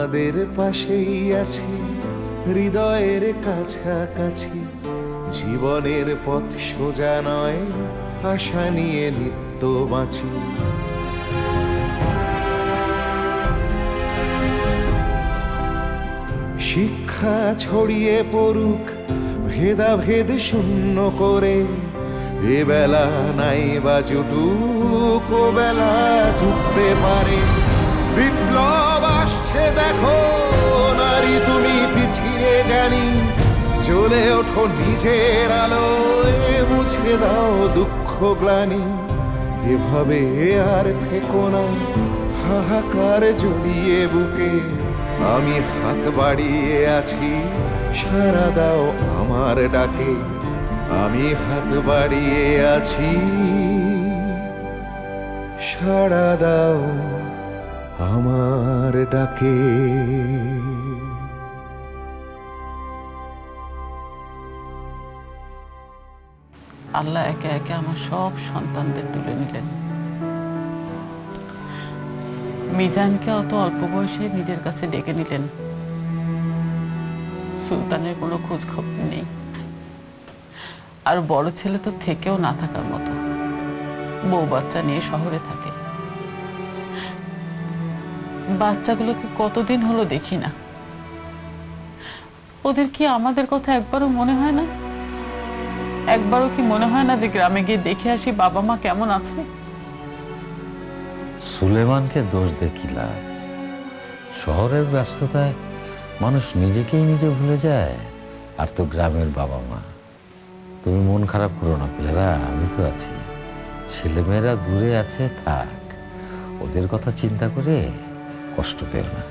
আমাদের পাশেই আছি, হৃদয়ের কাছাকাছি। জীবনের পথ সোজা নয়, আশা নিয়ে নিত্য বাঁচি। শিক্ষা ছড়িয়ে পড়ুক ভেদাভেদ শূন্য করে, এ বেলা নাই বা জুটুক, ও বেলা জুটতে পারে। বিপ্লব আসছে দেখো নারী, তুমি পিছিয়ে জানি, জ্বলে ওঠো নিজের আলোয়, মুছে দাও দুঃখ গ্লানি। এভাবে আর থেকো না হাহাকার জড়িয়ে বুকে, আমি হাত বাড়িয়ে আছি, সাড়া দাও আমার ডাকে। আমি হাত বাড়িয়ে আছি, সাড়া দাও আমার ডাকে। আল্লাহ একে একে আমার সব সন্তানদের তুলে নিলেন। মিজানকে অত অল্প বয়সে নিজের কাছে ডেকে নিলেন। সুলতানের কোনো খোঁজ খবর নেই, আর বড় ছেলে তো থেকেও না থাকার মতো, বউ বাচ্চা নিয়ে শহরে থাকে। বাচ্চাগুলোকে কতদিন হলো দেখি না। ওদের কি আমাদের কথা একবারও মনে হয় না? একবারও কি মনে হয় না যে গ্রামে গিয়ে দেখে আসি বাবা মা কেমন আছে? সুলেমানকে দোষ দেখিলা, শহরের ব্যস্ততায় মানুষ নিজেকেই নিজে ভুলে যায়, আর তো গ্রামের বাবা মা। তুমি মন খারাপ করো না পেয়ারা, আমি তো আছি। ছেলেমেয়েরা দূরে আছে, থাক, ওদের কথা চিন্তা করে কষ্ট পেও না।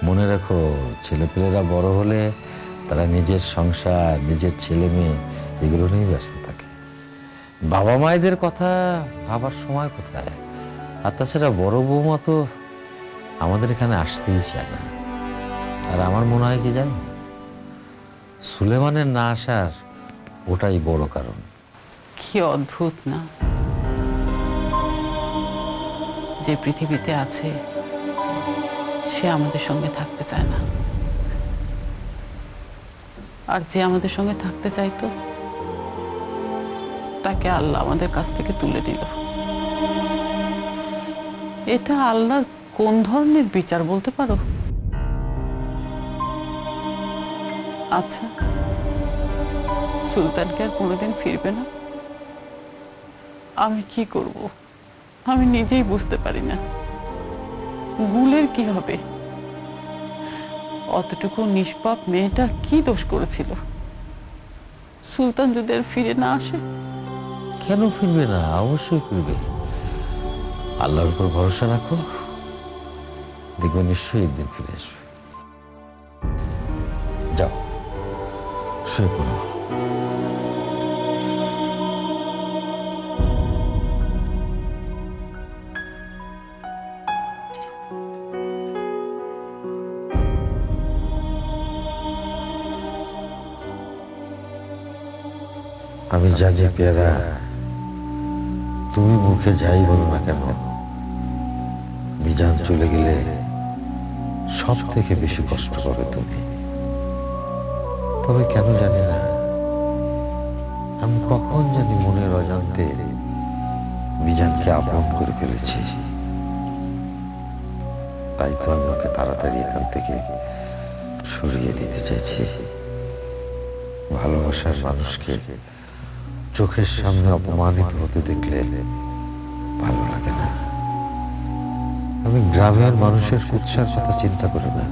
মনে রাখো, ছেলেপেলেরা বড় হলে তারা নিজের সংসার, নিজের ছেলে মেয়ে এগুলো নিয়ে ব্যস্ত থাকে। বাবা মায়েদের কথা ভাবার সময় কোথায়? আর তাছাড়া বড় বৌমা তো আমাদের এখানে আসতেই চায় না। আর আমার মনে হয় কি জানো, সুলেমানের না আসার ওটাই বড় কারণ। কি অদ্ভুত না, যে পৃথিবীতে আছে সে আমাদের সঙ্গে থাকতে চায় না, আর যে আমাদের সঙ্গে থাকতে চাইতো তাকে আল্লাহ আমাদের কাছ থেকে তুলে নিল। এটা আল্লাহর কোন ধরনের বিচার বলতে পারো? আচ্ছা, সুলতানকে আর কোনোদিন ফিরবে না? আমি কি করব? আমি নিজেই বুঝতে পারি না। গুলের কি হবে? অতটুকু নিষ্পাপ মেয়েটা কি দোষ করেছিল? সুলতান যদি আর ফিরে না আসে? কেন ফিরবে না? অবশ্যই ফিরবে। আল্লাহর উপর ভরসা রাখো, দেখবে নিশ্চয়ই একদিন ফিরে আসবে। যাও, শুয়ে পড়ো। আমি জানি পেয়ারা, তুমি মুখে যাই বলো না কেন, মিজান চলে গেলে সব থেকে বেশি কষ্ট পাবে তুমি। তবে কেন জানি না, আমি কখন জানি মনের অজান্তে মিজানকে আপন করে ফেলেছি। তাই তো আমি ওকে তাড়াতাড়ি এখান থেকে সরিয়ে দিতে চাইছি। ভালোবাসার মানুষকে চোখের সামনে অপমানিত হতে দেখলে ভালো লাগে না। আমি গ্রামের মানুষের কুৎসার কথা চিন্তা করি না,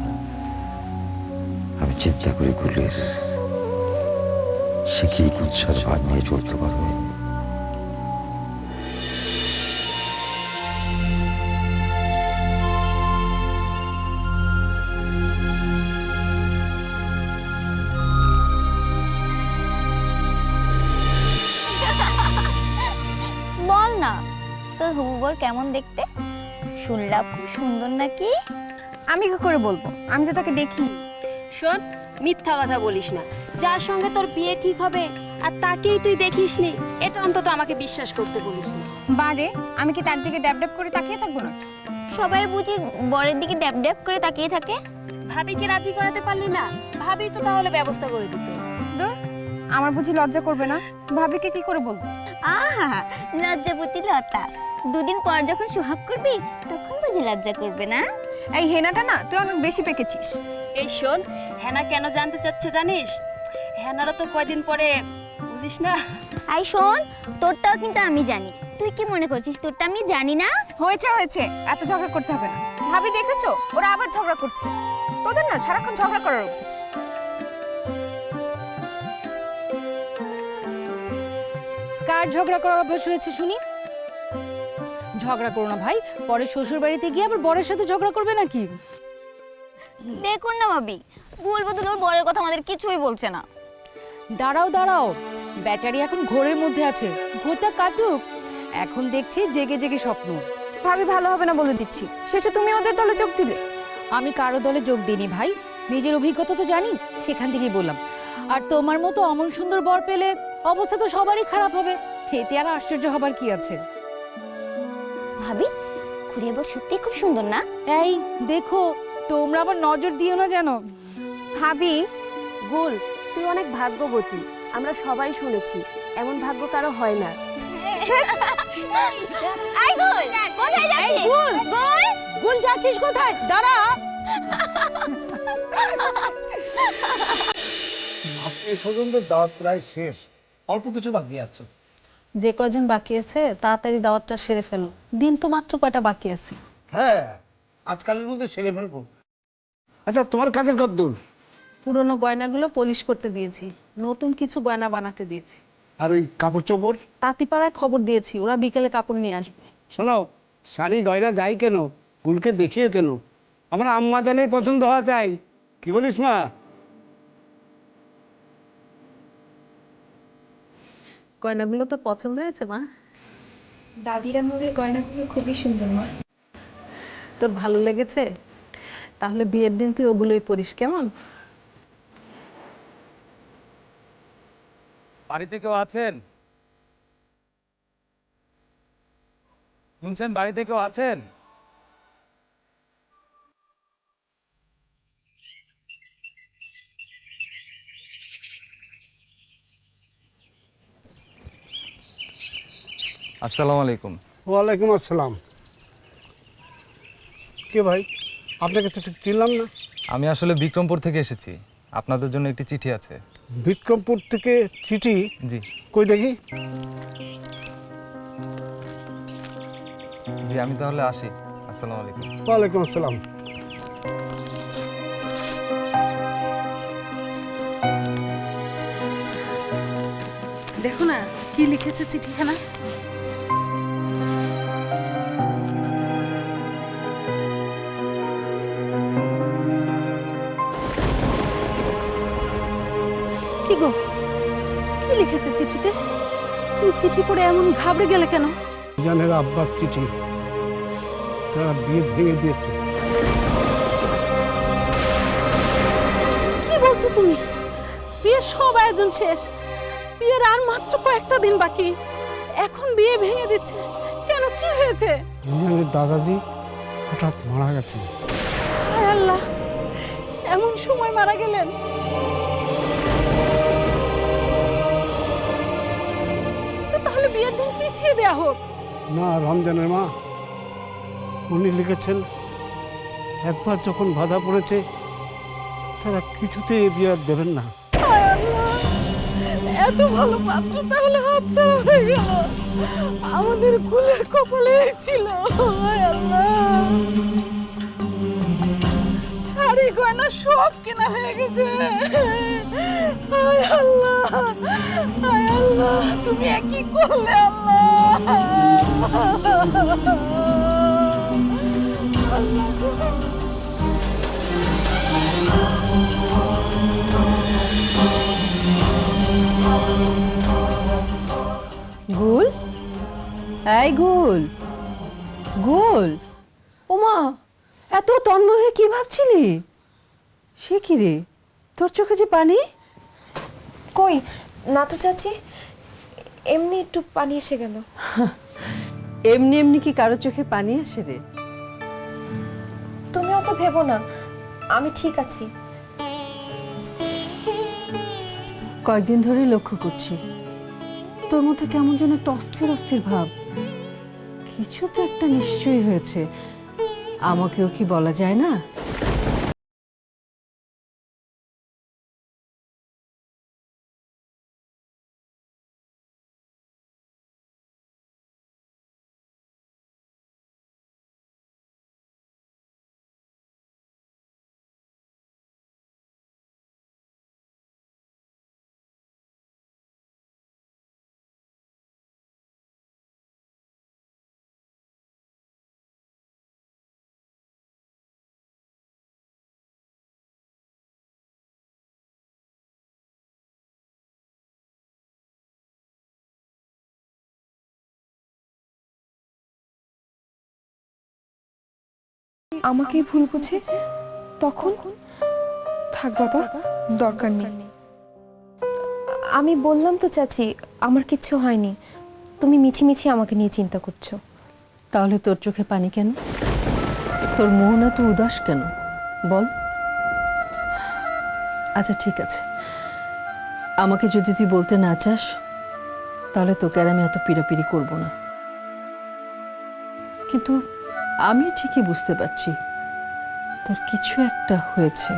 আমি চিন্তা করি গুলের। সে কি কুৎসার ভার নিয়ে চলতে পারবে? বল না, তোর হবু বর কেমন দেখতে? শুনলাম খুব সুন্দর নাকি? আমি কি করে বলবো? আমি তো তোকে দেখি। শোন, মিথ্যা কথা বলিস না। যার সঙ্গে তোর বিয়ে ঠিক হবে আর তাকেই তুই দেখিসনি, এটা অন্তত আমাকে বিশ্বাস করতে বলিস না। বারে, আমি কি তার দিকে ড্যাব ড্যাব করে তাকিয়ে থাকবো না? সবাই বুঝি বরের দিকে ড্যাব ড্যাব করে তাকিয়ে থাকে। ভাবিকে রাজি করাতে পারলি না? ভাবি তো তাহলে ব্যবস্থা করে দিত। দূর, আমার বুঝি লজ্জা করবে না? ভাবিকে কি করে বলবো? আহা, লজ্জাপতি লতা, দুদিন পর যখন সোহাগ করবি তখন বুঝি লজ্জা করবে না? এই হেনাটা না তুই অনেক বেশি পেকেছিস। এই শোন, হেনা কেন জানতে চাচ্ছে জানিস? হেনারও তো কয়দিন পরে, বুঝিস না? আই শোন, তোরটাও কিন্তু আমি জানি। তুই কি মনে করছিস তোরটা আমি জানি না? হয়েছে হয়েছে, এত ঝগড়া করতে হবে না। ভাবি দেখেছো, ওরা আবার ঝগড়া করছে। তোদের না সারাক্ষণ ঝগড়া করার অভ্যাস। কার ঝগড়া করার অভ্যাস হয়েছে শুনি? ঝগড়া করো না ভাই, পরে শ্বশুর বাড়িতে গিয়ে আবার বরের সাথে ঝগড়া করবে নাকি? দেখুন না ভাবি, বলবো তো তোর বরের কথা আমাদের কিছুই বলছে না। দাঁড়াও দাঁড়াও, বেচারি এখন ঘোরের মধ্যে আছে, ঘোরটা কাটুক। এখন দেখছি জেগে জেগে স্বপ্ন। ভাবি ভালো হবে না বলে দিচ্ছি, শেষে তুমি ওদের দলে যোগ দিলে। আমি কারো দলে যোগ দিইনি ভাই, নিজের অভিজ্ঞতা তো জানি, সেখান থেকেই বললাম। আর তোমার মতো অমন সুন্দর বর পেলে অবস্থা তো সবারই খারাপ হবে, এতে আর আশ্চর্য হবার কি আছে? ভাবি, খুড়িয়া বর সত্যি খুব সুন্দর না? এই দেখো, তোমরা আবার নজর দিও না যেন। ভাবি, গুল, তুই অনেক ভাগ্যবতী, আমরা সবাই শুনেছি। এমন ভাগ্য কারো হয় না। আই গুল, কোথায় যাচ্ছিস? গুল, গুল, গুল যাচ্ছিস কোথায়? দাঁড়া। আত্মীয় স্বজনদের দাওয়াত প্রায় শেষ, অল্প কিছু বাকি আছে। যে কজন বাকি আছে তাড়াতাড়ি দাওয়াতটা সেরে ফেলো, দিন তো মাত্র কয়টা বাকি আছে। হ্যাঁ, আজকালের মধ্যে সেরে ফেলবো। আচ্ছা, তোমার কাজের কতদূর? পুরনো গয়নাগুলো পলিশ করতে দিয়েছি, নতুন কিছু গয়না বানাতে দিয়েছি। আর ওই কাপড় চোপড়? তাঁতিপাড়ায় খবর দিয়েছি, ওরা বিকেলে কাপড় নিয়ে আসবে। শোনো, শাড়ি গয়না যাই কেন, গুলকে দেখিয়ে কেন, আমার আম্মা জানের পছন্দ হওয়া চাই। কি বলিস মা? গয়নাগুলো তো পছন্দ হয়েছে মা? দাদির আমলের গয়নাগুলো খুবই সুন্দর মা। তোর ভালো লেগেছে? তাহলে বিয়ের দিন তুই ওগুলোই পরিস, কেমন? বাড়িতে কেউ আছেন? শুনছেন, বাড়িতে কেউ আছেন? আসসালামু আলাইকুম। ওয়ালাইকুম আসসালাম। কে ভাই? আপনাকে তো ঠিক চিনলাম না। আমি আসলে বিক্রমপুর থেকে এসেছি, আপনাদের জন্য একটি চিঠি আছে। বিক্রমপুর থেকে চিঠি? জি কই দেখি। জি, আমি তাহলে আসি। আসসালামু আলাইকুম। ওয়ালাইকুম আসসালাম। দেখো না কি লিখেছে চিঠিখানা। কি গো, কি লিখেছে চিঠিতে? তুমি চিঠি পড়ে এমন ঘাবড়ে গেলে কেন? জানের আব্বার চিঠি, তারা বিয়ে ভেঙে দিয়েছে। কি বলছো তুমি? বিয়ের সব আয়োজন শেষ, বিয়ের আর মাত্র কয়েকটা দিন বাকি, এখন বিয়ে ভেঙে দিচ্ছে কেন? কি হয়েছে? জানের দাদাজি হঠাৎ মারা গেছে। হায় আল্লাহ, এমন সময় মারা গেলেন? তো তাহলে বিয়ের দিন পিছিয়ে দেয়া হোক। না রমজানের মা, উনি লিখেছেন একবার যখন বাধা পড়েছে তারা কিছুতেই এ বিয়ে আর দেবেন না। হায় আল্লাহ, এত ভালো পাত্র তাহলে হাতছাড়া হয়ে গেল। আমাদের কুলের কপালে ছিল। হায় আল্লাহ, শাড়ি গয়না সব কেনা হয়ে গেছে। হায় আল্লাহ, হায় আল্লাহ, তুমি কি করলে গুল, এই গুল, গুল, ওমা, এত তন্ন হয়ে কি ভাবছিলি? সে কি রে, তোর চোখে যে পানি? কই না তো চাচি, এমনি একটু পানি এসে গেল। এমনি এমনি কি কারো চোখে পানি আসে রে? ভেবো না, আমি ঠিক আছি। কয়েকদিন ধরেই লক্ষ্য করছি তোর মধ্যে কেমন যেন একটা অস্থির অস্থির ভাব। কিছু তো একটা নিশ্চয়ই হয়েছে, আমাকেও কি বলা যায় না? আমাকেই ভুল বুঝে তখন থাক বাবা, দরকার নেই। আমি বললাম তো চাচি, আমার কিচ্ছু হয়নি। তুমি মিছিমিছি আমাকে নিয়ে চিন্তা করছো। তাহলে তোর চোখে পানি কেন? তোর মন এত উদাস কেন বল? আচ্ছা ঠিক আছে, আমাকে যদি তুই বলতে না চাস তাহলে তোকে আর আমি এত পিড়াপিড়ি করব না। কিন্তু আমি ঠিকই বুঝতে পারছি তোর কিছু একটা হয়েছে।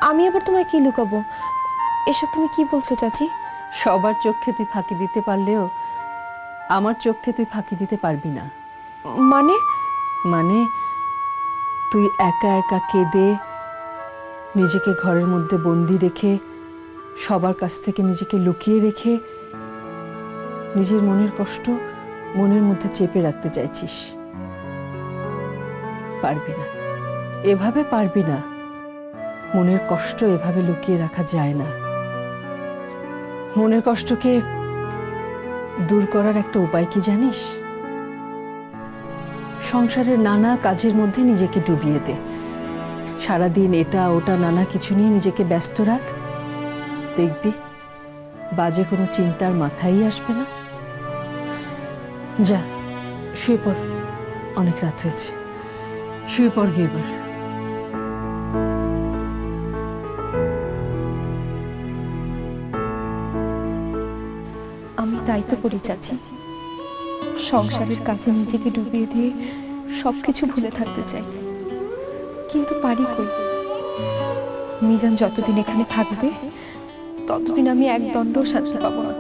আমি আবার তোমায় কি লুকাবো? এসব তুমি কি বলছো চাচি? সবার চোখে তুই ফাঁকি দিতে পারলেও আমার চোখে তুই ফাঁকি দিতে পারবি না। মানে? মানে তুই একা একা কেঁদে নিজেকে ঘরের মধ্যে বন্দি রেখে, সবার কাছ থেকে নিজেকে লুকিয়ে রেখে নিজের মনের কষ্ট মনের মধ্যে চেপে রাখতে চাইছিস। পারবি না, এভাবে পারবি না। মনের কষ্ট এভাবে লুকিয়ে রাখা যায় না। মনের কষ্টকে দূর করার একটা উপায় কি জানিস? সংসারের নানা কাজের মধ্যে নিজেকে ডুবিয়ে দে। সারাদিন এটা ওটা নানা কিছু নিয়ে নিজেকে ব্যস্ত রাখ, দেখবি বাজে কোনো চিন্তার মাথায় আসবে না। যা শুয়ে পড়, অনেক রাত হয়েছে, শুয়ে পড় গে এবার। আমি তাই তো করি চাচি, সংসারের কাছে নিজেকে ডুবিয়ে দিয়ে সবকিছু ভুলে থাকতে চাই, কিন্তু পারি কই? মিজান যতদিন এখানে থাকবে ততদিন আমি এক দণ্ডও শান্তি পাবো না।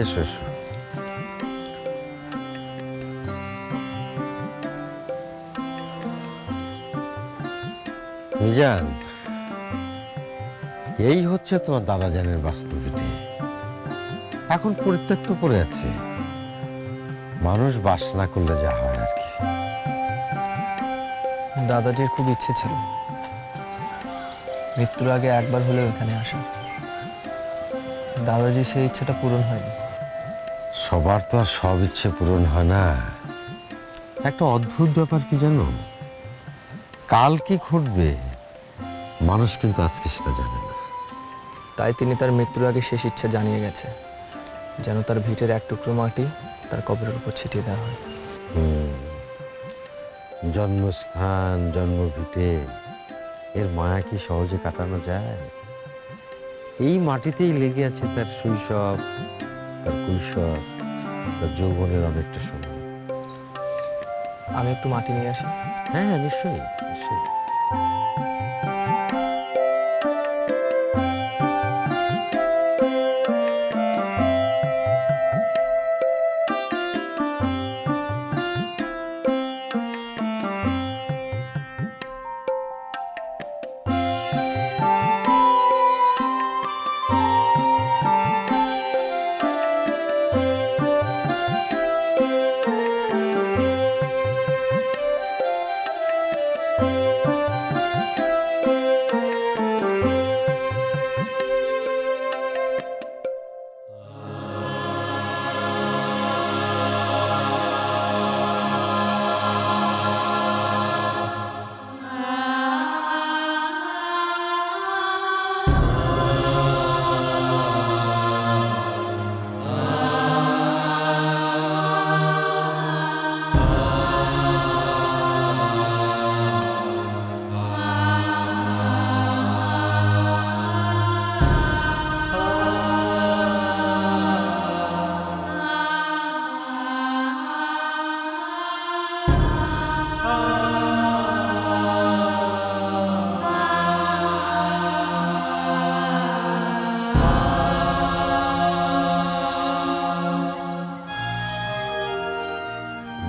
এসো এসো। মিজান, এই হচ্ছে তোমার দাদাজানের বাস্তব ভিটে। এখন পরিত্যক্ত পড়ে আছে, মানুষ বাস না করলে যা হয় আর কি। দাদাজির খুব ইচ্ছে ছিল মৃত্যুর আগে একবার হলেও এখানে আসা। দাদাজির সেই ইচ্ছেটা পূরণ হয়নি। সবার তো আর সব ইচ্ছে পূরণ হয় না। একটা অদ্ভুত ব্যাপার কি জানো, কাল কি ঘটবে মানুষ কিন্তু আজকে সেটা জানে না। তাই তিনি তার মৃত্যুর আগে শেষ ইচ্ছা জানিয়ে গেছে, যেন তার ভিটের এক টুকরো মাটি তার কবরের উপর ছিটিয়ে দেওয়া হয়। জন্মস্থান, জন্মভিটে, এর মায়া কি সহজে কাটানো যায়? এই মাটিতেই লেগে আছে তার শৈশব, তার কৈশোর, তার যৌবনের অনেকটা সময়। আমি একটু মাটি নিয়ে আসি। হ্যাঁ হ্যাঁ, নিশ্চয়ই নিশ্চয়ই।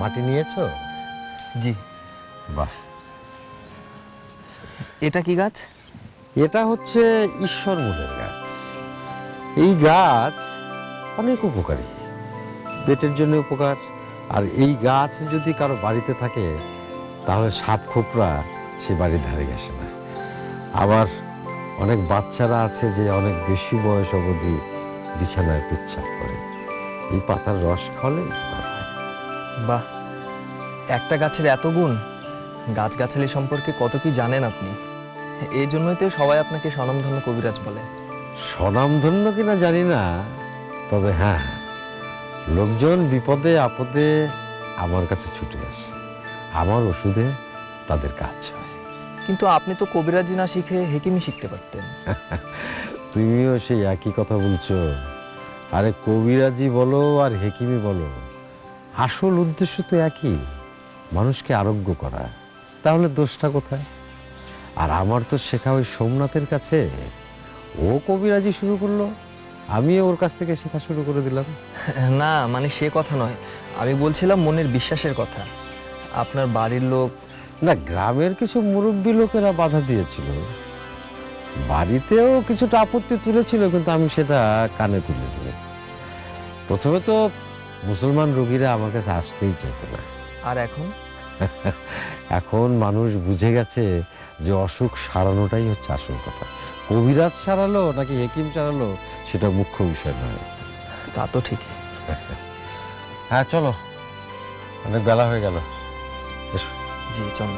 মাটি নিয়েছো? জি। বাহ, এটা কি গাছ? এটা হচ্ছে ঈশ্বরমূলের গাছ। এই গাছ অনেক উপকারী, পেটের জন্য উপকার। আর এই গাছ যদি কারো বাড়িতে থাকে তাহলে সাপ খোপরা সে বাড়ির ধারে গেছে না। আবার অনেক বাচ্চারা আছে যে অনেক বেশি বয়স অবধি বিছানায় পেচ্ছাপ করে, এই পাতার রস খাওয়ালে উপকার হয়। বাহ, একটা গাছের এত গুণ! গাছগাছালি সম্পর্কে কত কি জানেন আপনি। এই জন্যই তো সবাই আপনাকে স্বনামধন্য কবিরাজ বলে। স্বনামধন্য কিনা জানি না, তবে হ্যাঁ, লোকজন বিপদে আপদে আমার কাছে ছুটে আসে, আমার ওষুধে তাদের কাজ হয়। কিন্তু আপনি তো কবিরাজি না শিখে হেকিমি শিখতে পারতেন। তুমিও সেই একই কথা বলছো। আরে কবিরাজি বলো আর হেকিমি বলো, আসল উদ্দেশ্য তো একই, মানুষকে আরোগ্য করা। তাহলে দোষটা কোথায়? আর আমার তো শেখা ওই সোমনাথের কাছে, ও কবিরাজি শুরু করলো, আমিও ওর কাছ থেকে শেখা শুরু করে দিলাম। না, মানে সে কথা নয়, আমি বলছিলাম মনের বিশ্বাসের কথা। আপনার বাড়ির লোক না, গ্রামের কিছু মুরব্বী লোকেরা বাধা দিয়েছিল, বাড়িতেও কিছুটা আপত্তি তুলেছিল, কিন্তু আমি সেটা কানে তুলে দিই। প্রথমে তো মুসলমান রোগীরা আমার কাছে আসতেই চাইত না। আর এখন? এখন মানুষ বুঝে গেছে যে অসুখ সারানোটাই হচ্ছে আসল কথা। কবিরাজ সারালো নাকি হেকিম সারালো সেটা মুখ্য বিষয় নয়। তা তো ঠিকই। হ্যাঁ চলো, অনেক বেলা হয়ে গেল, এসো। জি চল।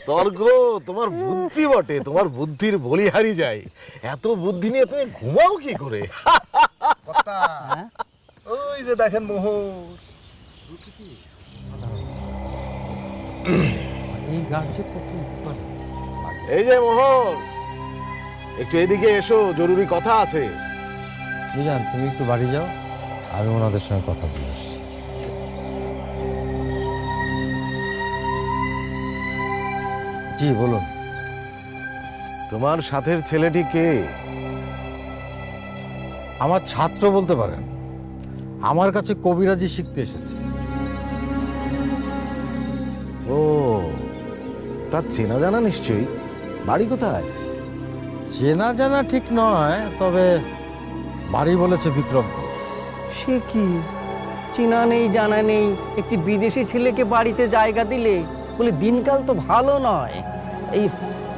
তর্ক তোমার বুদ্ধি বটে, তোমার বুদ্ধির বলিহারি যায়। এত বুদ্ধি নিয়ে তুমি ঘুমাও কি করে? ওই যে দেখেন মোহর, এই যে মোহর, একটু এদিকে এসো, জরুরি কথা আছে। বুঝান, তুমি একটু বাড়ি যাও, আমি ওনাদের সঙ্গে কথা বলে আসছি। জি বলুন। তোমার সাথের ছেলেটি কে? আমার ছাত্র বলতে পারেন, আমার কাছে কবিরাজি শিখতে এসেছে। ও, তার চেনা জানা নিশ্চয়ই। বাড়ি কোথায়? চেনা জানা ঠিক নয়, তবে বাড়ি বলেছে বিক্রমপুর। সে কি, চেনা নেই জানা নেই একটি বিদেশি ছেলেকে বাড়িতে জায়গা দিলে বলে দিনকাল তো ভালো নয়। এই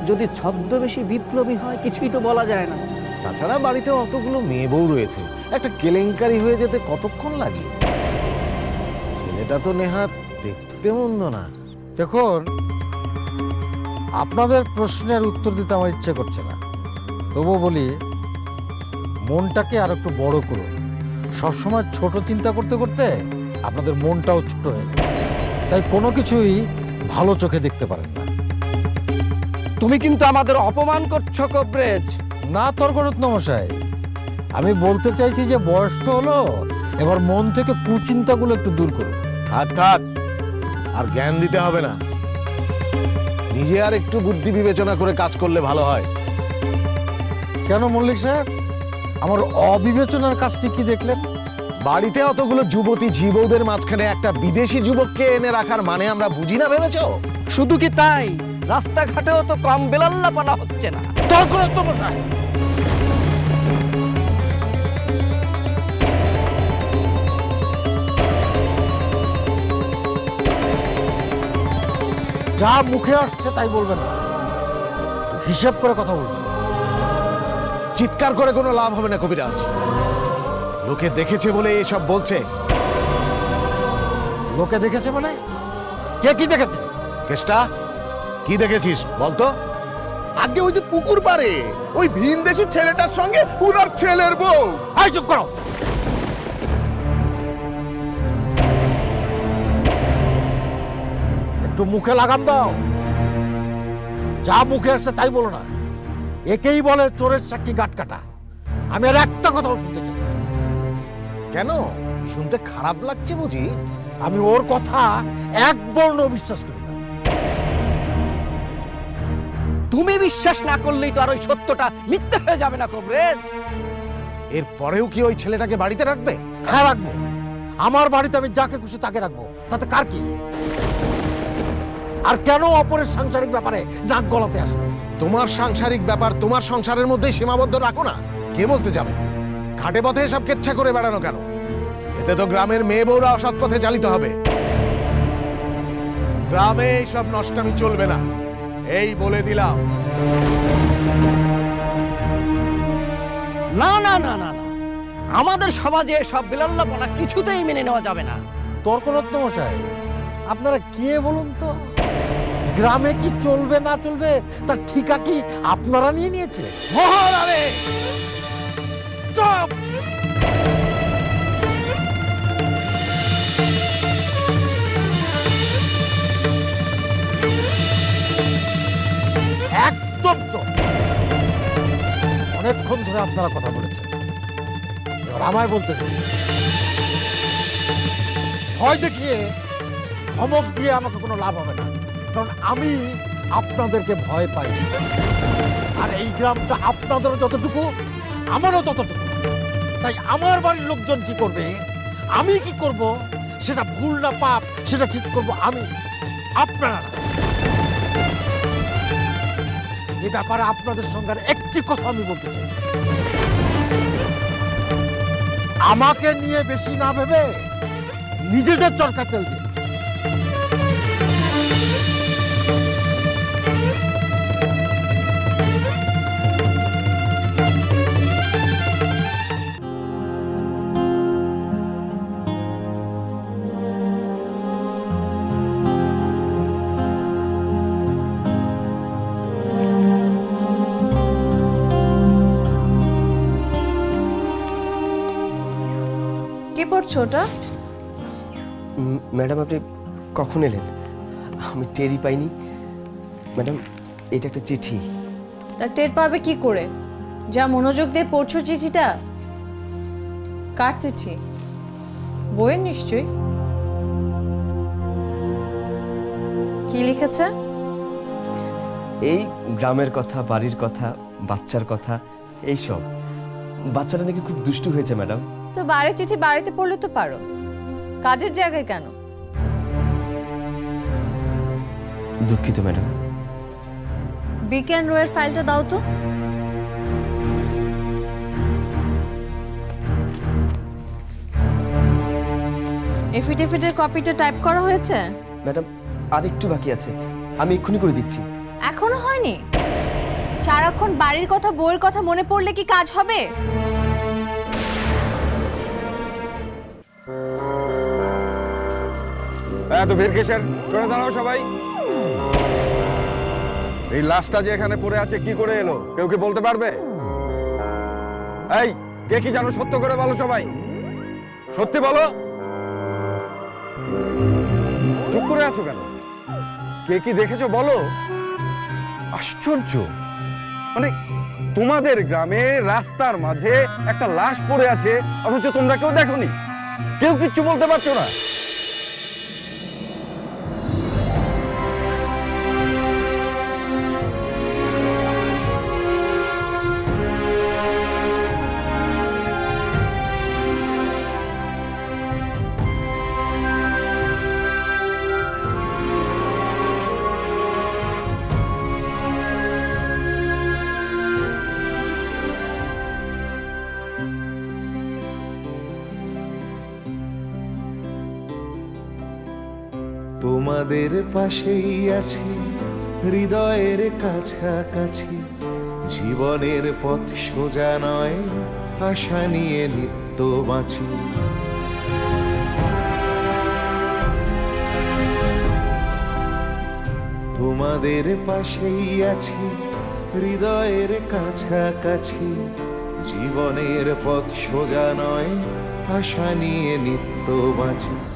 যদি ছদ্মবেশী বিপ্লবী হয় কিছুই তো বলা যায় না। তাছাড়া বাড়িতে অতগুলো মেয়ে বউ রয়েছে, একটা কেলেঙ্কারি হয়ে যেতে কতক্ষণ লাগে? ছেলেটা তো নেহাত দেখতে মন্দ না। দেখুন, আপনাদের প্রশ্নের উত্তর দিতে আমার ইচ্ছে করছে না, তবু বলি, মনটাকে আর একটু বড় করুন। সবসময় ছোট চিন্তা করতে করতে আপনাদের মনটাও ছোট হয়ে গেছে, তাই কোনো কিছুই ভালো চোখে দেখতে পারেন না। তুমি কিন্তু আমাদের অপমান করছো কবরেজ। না তর্করত্ন মশাই, আমি বলতে চাইছি যে বয়স তো হলো, এবার মন থেকে কুচিন্তাগুলো একটু দূর করুন। থাক থাক, আর জ্ঞান দিতে হবে না। নিজে আর একটু বুদ্ধি বিবেচনা করে কাজ করলে ভালো হয়। কেন মল্লিক সাহেব, আমার অবিবেচনার কাজটি কি দেখলেন? বাড়িতে অতগুলো যুবতী ঝিবৌদের মাঝখানে একটা বিদেশি যুবককে এনে রাখার মানে আমরা বুঝি না ভেবেছো? শুধু কি তাই, রাস্তাঘাটেও তো কম বেলাল্লাপানা হচ্ছে না। তর্করত্ন মশাই, যা মুখে আসছে তাই বলবেন না, হিসাব করে কথা বলবেন। চিৎকার করে কোনো লাভ হবে না কবিরাজ, লোকে দেখেছে বলে এসব বলছে। লোকে দেখেছে মানে? কে কি দেখেছে? কেষ্টা, কি দেখেছিস বলতো? আগে ওই যে পুকুর পাড়ে ওই ভিনদেশী ছেলেটার সঙ্গে উনার ছেলের বউ। আই চুপ করো। একটু মুখে লাগাম দাও, যা মুখে আসছে তাই বলো না। একেই বলে চোরের সাক্ষী গাট কাটা। আমি আর একটা কথাও শুনতে চাই না। কেন, শুনতে খারাপ লাগছে বুঝি? আমি ওর কথা এক বর্ণ বিশ্বাস করি না। তুমি বিশ্বাস না করলেই তো আর ওই সত্যটা মিথ্যে হয়ে যাবে না কবরেজ। এর পরেও কি ওই ছেলেটাকে বাড়িতে রাখবে? হ্যাঁ রাখবো। আমার বাড়িতে আমি যাকে খুশি তাকে রাখবো, তাতে কার কি? আর কেন অপরের সাংসারিক ব্যাপারে নাক গলাতে আসে? তোমার সাংসারিক ব্যাপার তোমার সংসারের মধ্যেই সীমাবদ্ধ রাখো না। কে বলতে যাবে? ঘাটে পথে এসব কেচ্ছা করে বেড়ানো কেন? এতে তো গ্রামের মেয়ে বউরা অসৎ পথে চালিত হবে। গ্রামে এইসব নষ্টামি চলবে না, এই বলে দিলাম। না না না না না, আমাদের সমাজে সব বিলাল্লাপনা কিছুতেই মেনে নেওয়া যাবে না। তর্করত্ন মশাই, আপনারা কে বলুন তো? গ্রামে কি চলবে না চলবে তার ঠিকা কি আপনারা নিয়ে নিয়েছে? মহারানে চুপ! একদম চুপ! অনেকক্ষণ ধরে আপনারা কথা বলেছেন, এবার আমায় বলতে দিন। ভয় দেখিয়ে ধমক দিয়ে আমাকে কোনো লাভ হবে না, কারণ আমি আপনাদেরকে ভয় পাই। আর এই গ্রামটা আপনাদেরও যতটুকু আমারও ততটুকু। তাই আমার বাড়ির লোকজন কি করবে, আমি কি করব, সেটা ভুল না পাপ সেটা ঠিক করব আমি, আপনারা না। এ ব্যাপারে আপনাদের সঙ্গে আর একটি কথা আমি বলতে চাই, আমাকে নিয়ে বেশি না ভেবে নিজেদের চরকা তেল দিন। কি পড়ছো ওটা? ম্যাডাম আপনি কখন এলেন? আমি টেরই পাইনি। ম্যাডাম এটা একটা চিঠি। তা টের পাবে কি করে? যা মনোযোগ দিয়ে পড়ছো চিঠিটা। কার চিঠি? বইয়ের নিশ্চয়ই। কি লিখেছে? এই গ্রামের কথা, বাড়ির কথা, বাচ্চার কথা, এই সব। বাচ্চাটা নাকি খুব দুষ্টু হয়েছে ম্যাডাম। তো বাড়ির চিঠি বাড়িতে পড়লে তো পারো, কাজের জায়গায় কেন? দুঃখিত ম্যাডাম। বিকেন রোয়ের ফাইলটা দাও তো। এফিডেভিটের কপিটা টাইপ করা হয়েছে? ম্যাডাম আর একটু বাকি আছে, আমি এক্ষুনি করে দিচ্ছি। এখনো হয়নি? সারাক্ষণ বাড়ির কথা বউয়ের কথা মনে পড়লে কি কাজ হবে? এত ভিড় কিসের? সরে দাঁড়াও সবাই। এই লাশটা যে এখানে পড়ে আছে কি করে এলো কেউ কি বলতে পারবে? এই কে কি জানো সত্য করে বলো সবাই, সত্যি বলো। চুপ করে আছো কেন? কে কি দেখেছো বলো। আশ্চর্য, মানে তোমাদের গ্রামে রাস্তার মাঝে একটা লাশ পড়ে আছে অথচ তোমরা কেউ দেখোনি, কেউ কিচ্ছু বলতে পারছো না। তোমাদের পাশেই আছি হৃদয়ের কাছাকাছি, জীবনের পথ সোজা নয়, আশা নিয়ে নিত্য বাঁচি। তোমাদের পাশেই আছি হৃদয়ের কাছাকাছি, জীবনের পথ সোজা নয়, আশা নিয়ে নিত্য বাঁচি।